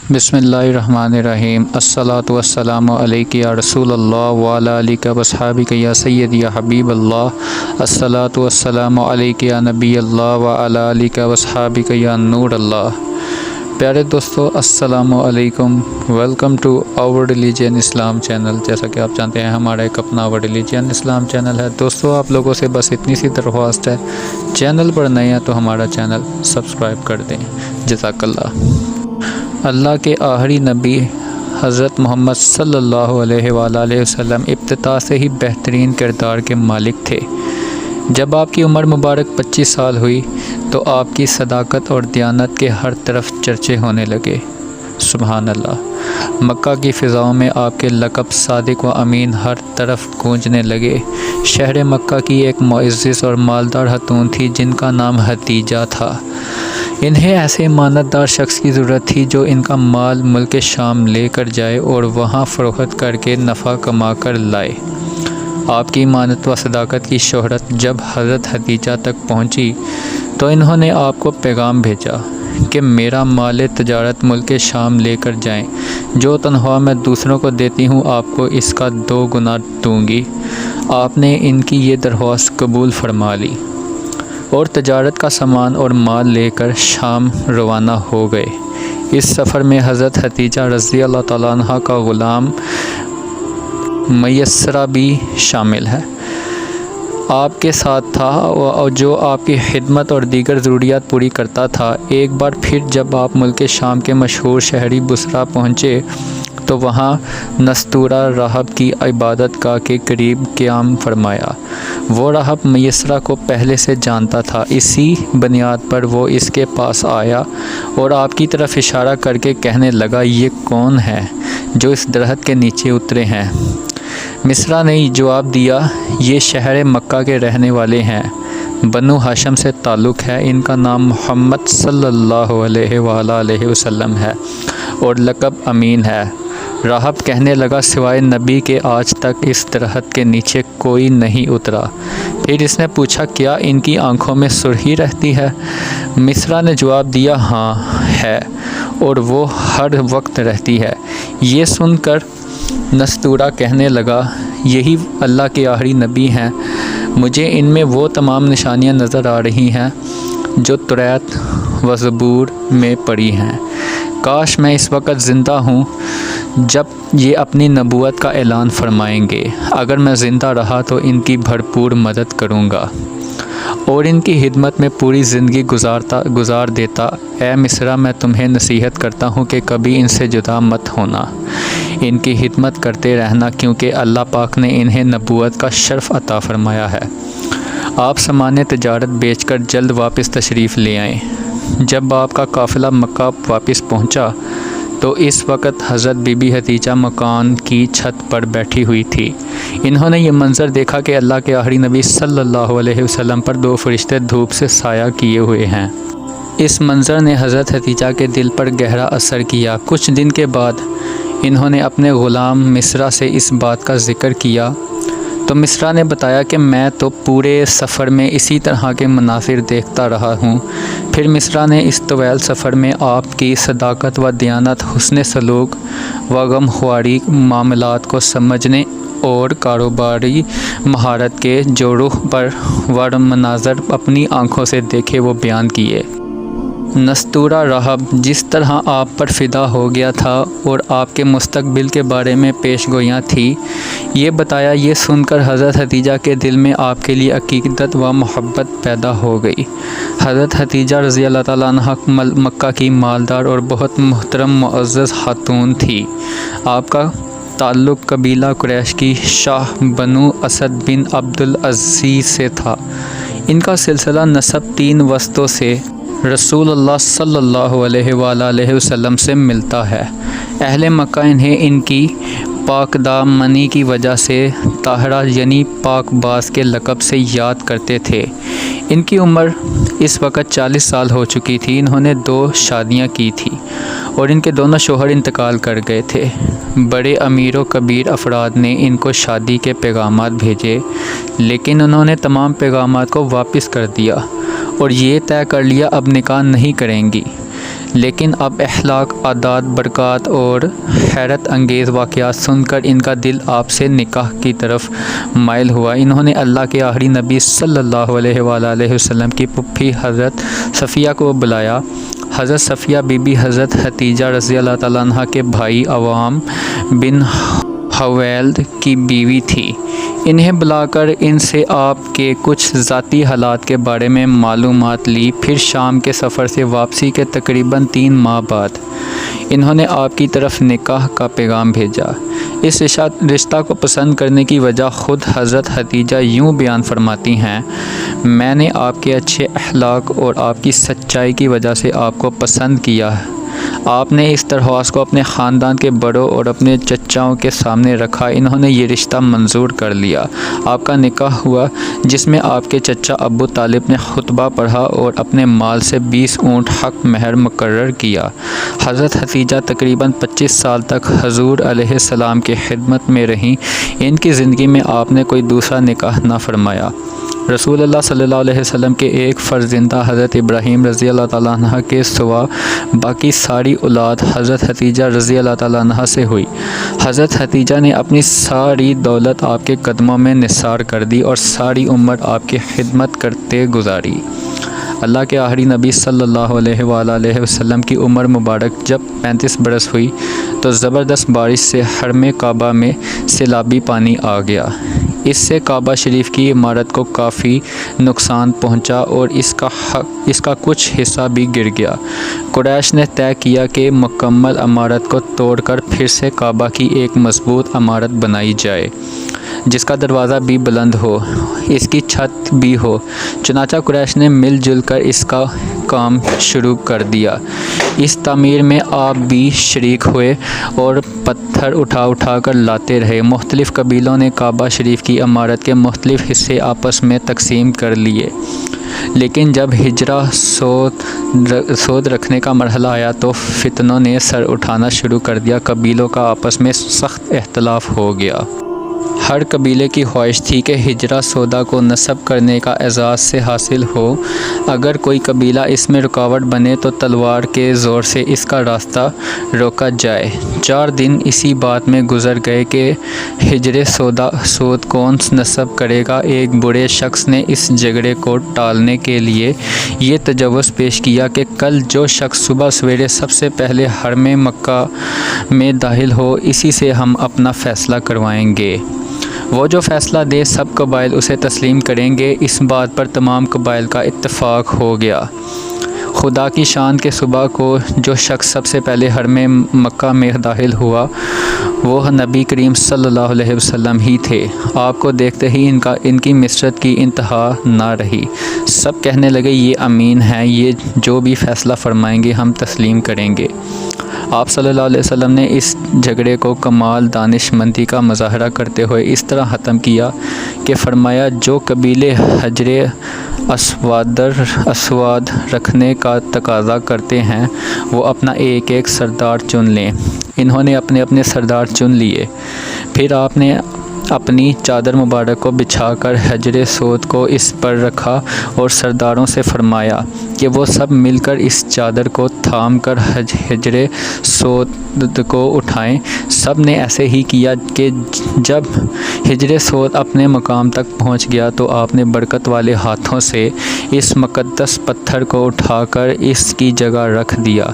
بسم اللہ الرحمن الرحیم۔ الصلاۃ والسلام علیک یا رسول اللہ وعلی آلک واصحابک یا سیدی یا حبیب اللہ۔ الصلاۃ والسلام علیک یا نبی اللہ وعلی آلک واصحابک یا نور اللہ۔ پیارے دوستو، السلام علیکم۔ Welcome to our religion Islam channel. جیسا کہ آپ جانتے ہیں ہمارا ایک اپنا آور ریلیجن اسلام چینل ہے۔ دوستو، آپ لوگوں سے بس اتنی سی درخواست ہے، چینل پر نئے ہیں تو ہمارا چینل سبسکرائب کر دیں۔ جزاک اللہ۔ اللہ کے آخری نبی حضرت محمد صلی اللہ علیہ وآلہ وسلم ابتدا سے ہی بہترین کردار کے مالک تھے۔ جب آپ کی عمر مبارک 25 سال ہوئی تو آپ کی صداقت اور دیانت کے ہر طرف چرچے ہونے لگے۔ سبحان اللہ۔ مکہ کی فضاؤں میں آپ کے لقب صادق و امین ہر طرف گونجنے لگے۔ شہر مکہ کی ایک معزز اور مالدار خاتون تھی جن کا نام حدیجہ تھا۔ انہیں ایسے امانتدار شخص کی ضرورت تھی جو ان کا مال ملک شام لے کر جائے اور وہاں فروخت کر کے نفع کما کر لائے۔ آپ کی امانت و صداقت کی شہرت جب حضرت حدیجہ تک پہنچی تو انہوں نے آپ کو پیغام بھیجا کہ میرا مال تجارت ملک شام لے کر جائیں، جو تنخواہ میں دوسروں کو دیتی ہوں آپ کو اس کا 2 گنا دوں گی۔ آپ نے ان کی یہ درخواست قبول فرما لی اور تجارت کا سامان اور مال لے کر شام روانہ ہو گئے۔ اس سفر میں حضرت حدیجہ رضی اللہ تعالیٰ عنہ کا غلام میسرہ بھی شامل ہے، آپ کے ساتھ تھا اور جو آپ کی خدمت اور دیگر ضروریات پوری کرتا تھا۔ ایک بار پھر جب آپ ملک شام کے مشہور شہری بصرہ پہنچے تو وہاں نستورہ راہب کی عبادت گاہ کے قریب قیام فرمایا۔ وہ راہب میسرہ کو پہلے سے جانتا تھا، اسی بنیاد پر وہ اس کے پاس آیا اور آپ کی طرف اشارہ کر کے کہنے لگا، یہ کون ہے جو اس درخت کے نیچے اترے ہیں؟ مصرع نے جواب دیا، یہ شہر مکہ کے رہنے والے ہیں، بنو ہاشم سے تعلق ہے، ان کا نام محمد صلی اللہ علیہ وآلہ وسلم ہے اور لقب امین ہے۔ راہب کہنے لگا، سوائے نبی کے آج تک اس درخت کے نیچے کوئی نہیں اترا۔ پھر اس نے پوچھا، کیا ان کی آنکھوں میں سرخی رہتی ہے؟ مصرع نے جواب دیا، ہاں ہے اور وہ ہر وقت رہتی ہے۔ یہ سن کر نستورہ کہنے لگا، یہی اللہ کے آخری نبی ہیں، مجھے ان میں وہ تمام نشانیاں نظر آ رہی ہیں جو توریت و زبور میں پڑھی ہیں۔ کاش میں اس وقت زندہ ہوں جب یہ اپنی نبوت کا اعلان فرمائیں گے۔ اگر میں زندہ رہا تو ان کی بھرپور مدد کروں گا اور ان کی خدمت میں پوری زندگی گزار دیتا۔ اے مصرع، میں تمہیں نصیحت کرتا ہوں کہ کبھی ان سے جدا مت ہونا، ان کی خدمت کرتے رہنا، کیونکہ اللہ پاک نے انہیں نبوت کا شرف عطا فرمایا ہے۔ آپ سامان تجارت بیچ کر جلد واپس تشریف لے آئیں۔ جب آپ کا قافلہ مکہ واپس پہنچا تو اس وقت حضرت بی بی حدیجہ مکان کی چھت پر بیٹھی ہوئی تھی۔ انہوں نے یہ منظر دیکھا کہ اللہ کے آخری نبی صلی اللہ علیہ وسلم پر 2 فرشتے دھوپ سے سایہ کیے ہوئے ہیں۔ اس منظر نے حضرت حدیجہ کے دل پر گہرا اثر کیا۔ کچھ دن کے بعد انہوں نے اپنے غلام مصرع سے اس بات کا ذکر کیا تو مصرع نے بتایا کہ میں تو پورے سفر میں اسی طرح کے مناظر دیکھتا رہا ہوں۔ پھر مصرع نے اس طویل سفر میں آپ کی صداقت و دیانت، حسن سلوک و غمخواری، معاملات کو سمجھنے اور کاروباری مہارت کے جو رخ پر و مناظر اپنی آنکھوں سے دیکھے وہ بیان کیے۔ نستورہ راہب جس طرح آپ پر فدا ہو گیا تھا اور آپ کے مستقبل کے بارے میں پیش گوئیاں تھی، یہ بتایا۔ یہ سن کر حضرت حدیجہ کے دل میں آپ کے لیے عقیدت و محبت پیدا ہو گئی۔ حضرت حدیجہ رضی اللہ تعالیٰ عنہ مکہ کی مالدار اور بہت محترم معزز خاتون تھی۔ آپ کا تعلق قبیلہ قریش کی شاہ بنو اسد بن عبد العزیز سے تھا۔ ان کا سلسلہ نسب 3 وسطوں سے رسول اللہ صلی اللہ علیہ وآلہ وسلم سے ملتا ہے۔ اہل مکہ انہیں ان کی پاک دامنی کی وجہ سے طاہرہ یعنی پاک باز کے لقب سے یاد کرتے تھے۔ ان کی عمر اس وقت 40 سال ہو چکی تھی۔ انہوں نے 2 شادیاں کی تھیں اور ان کے دونوں شوہر انتقال کر گئے تھے۔ بڑے امیر و کبیر افراد نے ان کو شادی کے پیغامات بھیجے، لیکن انہوں نے تمام پیغامات کو واپس کر دیا اور یہ طے کر لیا اب نکاح نہیں کریں گی۔ لیکن اب اخلاق، عادات، برکات اور حیرت انگیز واقعات سن کر ان کا دل آپ سے نکاح کی طرف مائل ہوا۔ انہوں نے اللہ کے آخری نبی صلی اللہ علیہ وآلہ وسلم کی پھوپھی حضرت صفیہ کو بلایا۔ حضرت صفیہ بی بی حضرت ختیجہ رضی اللہ تعالیٰ عنہ کے بھائی عوام بن خویلد کی بیوی تھی۔ انہیں بلا کر ان سے آپ کے کچھ ذاتی حالات کے بارے میں معلومات لی۔ پھر شام کے سفر سے واپسی کے تقریباً 3 ماہ بعد انہوں نے آپ کی طرف نکاح کا پیغام بھیجا۔ اس رشتہ کو پسند کرنے کی وجہ خود حضرت ختیجہ یوں بیان فرماتی ہیں: میں نے آپ کے اچھے اخلاق اور آپ کی سچائی کی وجہ سے آپ کو پسند کیا۔ آپ نے اس درخواست کو اپنے خاندان کے بڑوں اور اپنے چچاؤں کے سامنے رکھا۔ انہوں نے یہ رشتہ منظور کر لیا۔ آپ کا نکاح ہوا، جس میں آپ کے چچا ابو طالب نے خطبہ پڑھا اور اپنے مال سے 20 اونٹ حق مہر مقرر کیا۔ حضرت ختیجہ تقریباً 25 سال تک حضور علیہ السلام کی خدمت میں رہیں۔ ان کی زندگی میں آپ نے کوئی دوسرا نکاح نہ فرمایا۔ رسول اللہ صلی اللہ علیہ وسلم کے ایک فرزندہ حضرت ابراہیم رضی اللہ تعالیٰ عنہ کے سوا باقی ساری اولاد حضرت ختیجہ رضی اللہ تعالیٰ عنہ سے ہوئی۔ حضرت ختیجہ نے اپنی ساری دولت آپ کے قدموں میں نثار کر دی اور ساری عمر آپ کی خدمت کرتے گزاری۔ اللہ کے آخری نبی صلی اللہ علیہ وآلہ وسلم کی عمر مبارک جب 35 برس ہوئی تو زبردست بارش سے حرم کعبہ میں سیلابی پانی آ گیا۔ اس سے کعبہ شریف کی عمارت کو کافی نقصان پہنچا اور اس کا کچھ حصہ بھی گر گیا۔ قریش نے طے کیا کہ مکمل عمارت کو توڑ کر پھر سے کعبہ کی ایک مضبوط عمارت بنائی جائے، جس کا دروازہ بھی بلند ہو، اس کی چھت بھی ہو۔ چنانچہ قریش نے مل جل کر اس کا کام شروع کر دیا۔ اس تعمیر میں آپ بھی شریک ہوئے اور پتھر اٹھا کر لاتے رہے۔ مختلف قبیلوں نے کعبہ شریف کی عمارت کے مختلف حصے آپس میں تقسیم کر لیے، لیکن جب ہجرہ سود رکھنے کا مرحلہ آیا تو فتنوں نے سر اٹھانا شروع کر دیا۔ قبیلوں کا آپس میں سخت اختلاف ہو گیا۔ ہر قبیلے کی خواہش تھی کہ ہجرہ سودا کو نصب کرنے کا اعزاز سے حاصل ہو۔ اگر کوئی قبیلہ اس میں رکاوٹ بنے تو تلوار کے زور سے اس کا راستہ روکا جائے۔ 4 دن اسی بات میں گزر گئے کہ ہجرہ سود کون نصب کرے گا۔ ایک بڑے شخص نے اس جھگڑے کو ٹالنے کے لیے یہ تجویز پیش کیا کہ کل جو شخص صبح سویرے سب سے پہلے حرم مکہ میں داخل ہو، اسی سے ہم اپنا فیصلہ کروائیں گے۔ وہ جو فیصلہ دے سب قبائل اسے تسلیم کریں گے۔ اس بات پر تمام قبائل کا اتفاق ہو گیا۔ خدا کی شان کے صبح کو جو شخص سب سے پہلے حرم مکہ میں داخل ہوا وہ نبی کریم صلی اللہ علیہ وسلم ہی تھے۔ آپ کو دیکھتے ہی ان کی مسرت کی انتہا نہ رہی۔ سب کہنے لگے، یہ امین ہیں، یہ جو بھی فیصلہ فرمائیں گے ہم تسلیم کریں گے۔ آپ صلی اللہ علیہ وسلم نے اس جھگڑے کو کمال دانش مندی کا مظاہرہ کرتے ہوئے اس طرح ختم کیا کہ فرمایا، جو قبیلے حجر اسود رکھنے کا تقاضا کرتے ہیں وہ اپنا ایک ایک سردار چن لیں۔ انہوں نے اپنے اپنے سردار چن لیے۔ پھر آپ نے اپنی چادر مبارک کو بچھا کر حجر اسود کو اس پر رکھا اور سرداروں سے فرمایا کہ وہ سب مل کر اس چادر کو تھام کر حجر اسود کو اٹھائیں۔ سب نے ایسے ہی کیا کہ جب حجر اسود اپنے مقام تک پہنچ گیا تو آپ نے برکت والے ہاتھوں سے اس مقدس پتھر کو اٹھا کر اس کی جگہ رکھ دیا۔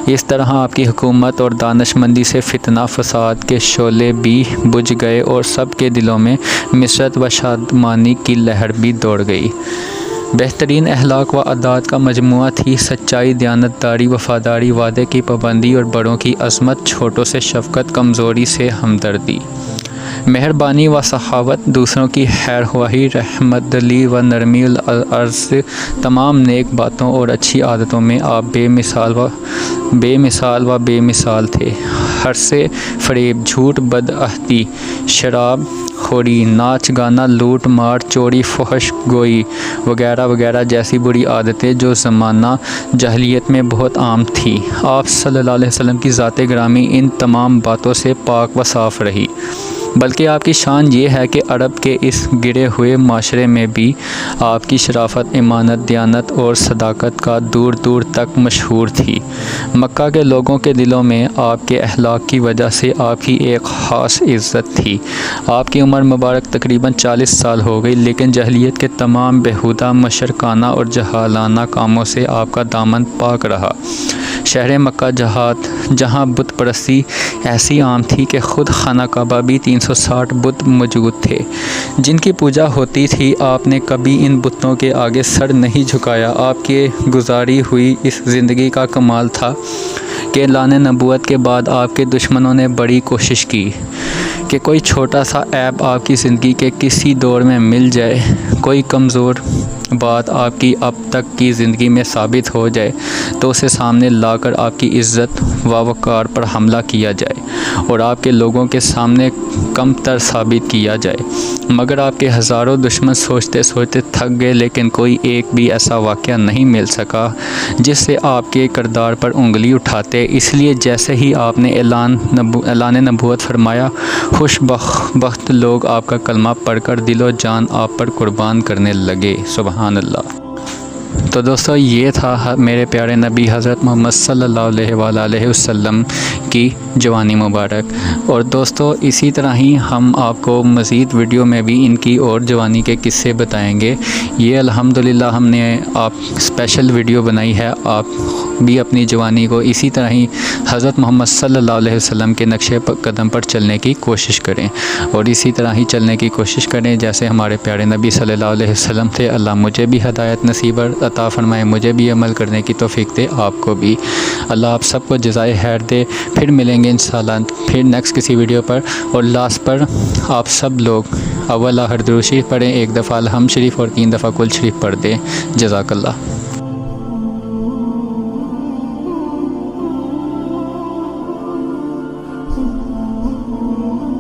اس طرح آپ کی حکومت اور دانش مندی سے فتنہ فساد کے شعلے بھی بجھ گئے اور سب کے دلوں میں مسرت و شادمانی کی لہر بھی دوڑ گئی۔ بہترین اخلاق و عادات کا مجموعہ تھی سچائی، دیانتداری، وفاداری، وعدے کی پابندی اور بڑوں کی عظمت، چھوٹوں سے شفقت، کمزوری سے ہمدردی، مہربانی و سخاوت، دوسروں کی خیر خواہی، رحمت دلی و نرمی العرض۔ تمام نیک باتوں اور اچھی عادتوں میں آپ بے مثال تھے۔ حرص، فریب، جھوٹ، بدعہدی، شراب خوری، ناچ گانا، لوٹ مار، چوری، فحش گوئی وغیرہ وغیرہ جیسی بری عادتیں جو زمانہ جاہلیت میں بہت عام تھی، آپ صلی اللہ علیہ وسلم کی ذات گرامی ان تمام باتوں سے پاک و صاف رہی۔ بلکہ آپ کی شان یہ ہے کہ عرب کے اس گرے ہوئے معاشرے میں بھی آپ کی شرافت، امانت، دیانت اور صداقت کا دور دور تک مشہور تھی۔ مکہ کے لوگوں کے دلوں میں آپ کے اخلاق کی وجہ سے آپ کی ایک خاص عزت تھی۔ آپ کی عمر مبارک تقریباً 40 سال ہو گئی، لیکن جاہلیت کے تمام بیہودہ، مشرکانہ اور جاہلانہ کاموں سے آپ کا دامن پاک رہا۔ شہر مکہ جہاں بت پرستی ایسی عام تھی کہ خود خانہ کعبہ بھی 360 بت موجود تھے جن کی پوجا ہوتی تھی، آپ نے کبھی ان بتوں کے آگے سر نہیں جھکایا۔ آپ کے گزاری ہوئی اس زندگی کا کمال تھا کہ اعلان نبوت کے بعد آپ کے دشمنوں نے بڑی کوشش کی کہ کوئی چھوٹا سا عیب آپ کی زندگی کے کسی دور میں مل جائے، کوئی کمزور بات آپ کی اب تک کی زندگی میں ثابت ہو جائے تو اسے سامنے لا کر آپ کی عزت و وقار پر حملہ کیا جائے اور آپ کے لوگوں کے سامنے کم تر ثابت کیا جائے۔ مگر آپ کے ہزاروں دشمن سوچتے سوچتے تھک گئے، لیکن کوئی ایک بھی ایسا واقعہ نہیں مل سکا جس سے آپ کے کردار پر انگلی اٹھاتے۔ اس لیے جیسے ہی آپ نے اعلان نبوت فرمایا، خوش بخت لوگ آپ کا کلمہ پڑھ کر دل و جان آپ پر قربان کرنے لگے۔ سبحان اللہ۔ تو دوستو، یہ تھا میرے پیارے نبی حضرت محمد صلی اللہ علیہ وآلہ وسلم کی جوانی مبارک۔ اور دوستو، اسی طرح ہی ہم آپ کو مزید ویڈیو میں بھی ان کی اور جوانی کے قصے بتائیں گے۔ یہ الحمدللہ ہم نے آپ اسپیشل ویڈیو بنائی ہے۔ آپ بھی اپنی جوانی کو اسی طرح ہی حضرت محمد صلی اللہ علیہ وسلم کے نقشے قدم پر چلنے کی کوشش کریں اور اسی طرح ہی چلنے کی کوشش کریں جیسے ہمارے پیارے نبی صلی اللہ علیہ وسلم تھے۔ اللہ مجھے بھی ہدایت نصیب عطا فرمائے، مجھے بھی عمل کرنے کی توفیق دے، آپ کو بھی۔ اللہ آپ سب کو جزائے خیر دے۔ پھر ملیں گے انشاءاللہ پھر نیکسٹ کسی ویڈیو پر۔ اور لاسٹ پر آپ سب لوگ اول درود شریف پڑھیں، 1 دفعہ الحمد شریف اور 3 دفعہ کل شریف پڑھ دیں۔ جزاک اللہ۔